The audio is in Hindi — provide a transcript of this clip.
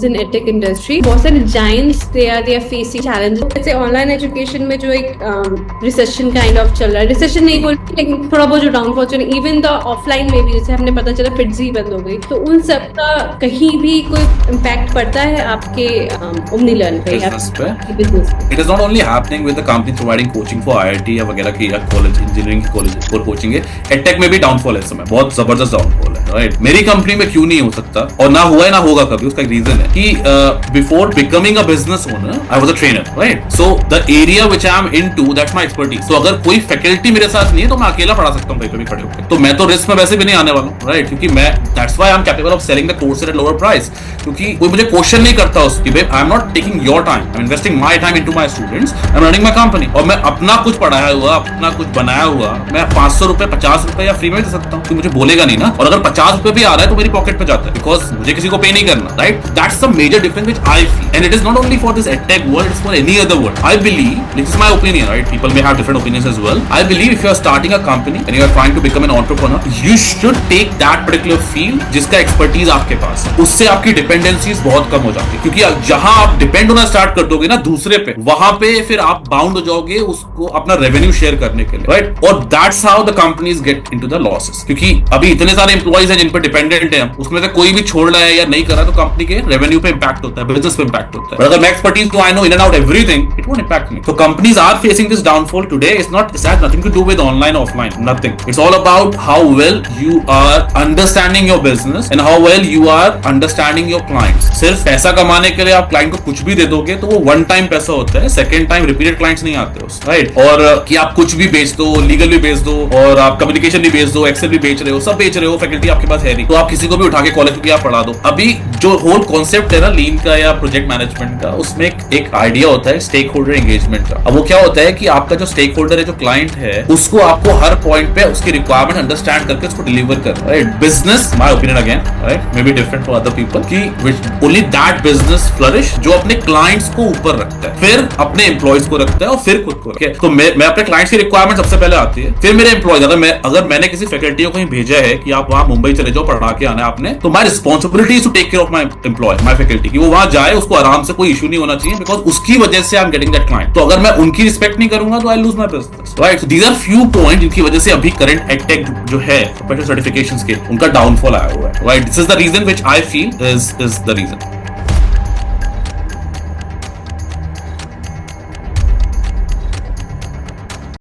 in edtech industry बहुत सारे giants they are facing challenges. जैसे ऑनलाइन एजुकेशन में जो एक रिसेशन काइंड ऑफ चल रहा है, रिसेशन नहीं बोलते लेकिन थोड़ा बहुत जो डाउनफॉल चल रहा है, इवन द ऑफलाइन में भी जैसे हमने पता चला फिट्जी बंद हो गई, तो उन सब का कहीं भी कोई इम्पैक्ट पड़ता है आपके ओमनी लर्न पे या बिजनेस पे? It is not only happening with the company providing coaching for IIT या वगैरह की या कॉलेज इंजीनियरिंग की कॉलेज और कोचिंग है, एडटेक में भी डाउनफॉल है इस समय, बहुत जबरदस्त डाउनफॉल है, राइट? मेरी कंपनी में क्यों नहीं हो सकता और ना हुआ है ना होगा कभी, उसका एक रीजन है कि before becoming a business owner I was a trainer, right? So the area which I am into that's my expertise. तो अगर कोई फैकल्टी मेरे साथ नहीं है तो मैं अकेला पढ़ा सकता हूं कहीं पे भी खड़े होकर, तो मैं तो रिस्क में वैसे भी नहीं आने वाला हूं, राइट? क्योंकि मैं that's why I am capable of selling the course at lower price, क्योंकि कोई मुझे क्वेश्चन नहीं करता उसकी, भाई I am not taking your time, I am investing my time into my students, I am running my company, और मैं अपना कुछ पढ़ाया हुआ, अपना कुछ बनाया हुआ मैं 500 रुपए 50 रुपए या फ्री में दे सकता हूं, तो मुझे बोलेगा नहीं ना. और अगर 50 रुपए भी आ रहा है तो मेरी पॉकेट पे जाता है, बिकॉज मुझे किसी को पे नहीं करना, right? That's the major difference which I feel, and it is not only for this edtech world, it's for any other world. I believe, this is my opinion, right? People may have different opinions as well. I believe if you are starting a company and you are trying to become an entrepreneur, you should take that particular field जिसका expertise आपके पास है. उससे आपकी dependencies बहुत कम हो जाती है, क्योंकि जहां आप डिपेंड होना स्टार्ट कर दोगे ना दूसरे पे, वहां पे फिर आप बाउंड हो जाओगे उसको अपना रेवेन्यू शेयर करने के लिए, राइट? और that's how the companies get into the losses, क्योंकि अभी इतने सारे एम्प्लॉइज हैं जिन पे डिपेंडेंट है, उसमें से कोई भी छोड़ रहा है या नहीं कर रहा तो कंपनी के रेवेन्यू पे इंपैक्ट होता है, बिजनेस पे इंपैक्ट होता है. अगर मैं एक्सपर्टीज तो I know in and out everything, it won't impact me. So companies are facing this downfall today. It has nothing to do with online offline, nothing. It's all about how well you are understanding your business and how well you are understanding your clients. सिर्फ पैसा कमाने के लिए आप क्लाइंट को कुछ भी दे दोगे तो वो वन टाइम पैसा होता है, सेकंड टाइम रिपीटेड क्लाइंट्स नहीं आते उस, राइट? और कि आप कुछ भी बेच दो, लीगल भी बेच दो और आप कम्युनिकेशन भी बेच दो, एक्सेल भी बेच रहे हो, सब बेच रहे हो, फैकल्टी आपके पास है नहीं, तो आप किसी को भी उठा के कॉलेज में आप पढ़ा दो. अभी जो होल कॉन्सेप्ट है ना लीन का या प्रोजेक्ट मैनेजमेंट का, उसमें एक आइडिया होता है स्टेक होल्डर एंगेजमेंट का. अब वो क्या होता है कि आपका जो स्टेक होल्डर है, जो क्लाइंट है, उसको आपको हर पॉइंट पे उसकी रिक्वायरमेंट अंडरस्टैंड करके उसको डिलीवर करना, right? Business, my opinion again, right, may be different for other people, कि ओनली दैट बिजनेस फ्लरिश जो अपने क्लाइंट्स को ऊपर रखता है, फिर अपने एम्प्लॉइज को रखता है और फिर खुद को रखता है. तो मैं अपने क्लाइंट्स की रिक्वायरमेंट सबसे पहले आती है, फिर मेरे एम्प्लॉइज. अगर मैंने किसी फैकल्टी को कहीं भेजा है कि आप वहां मुंबई चले जाओ पढ़ा के आना है आपने, तो my responsibility is to take care of my employ, my faculty, कि वो वहां जाए, उसको आराम से कोई इशू नहीं होना चाहिए, बिकॉज उसकी वजह से I am getting that client. तो अगर मैं उनकी रिस्पेक्ट नहीं करूंगा तो I lose my business, right? So these are few point जिनकी वजह से अभी करंट एडटेक जो है प्रोफेशनल सर्टिफिकेशंस के, उनका डाउनफॉल आया हुआ है, right? This is the reason which I feel is the reason.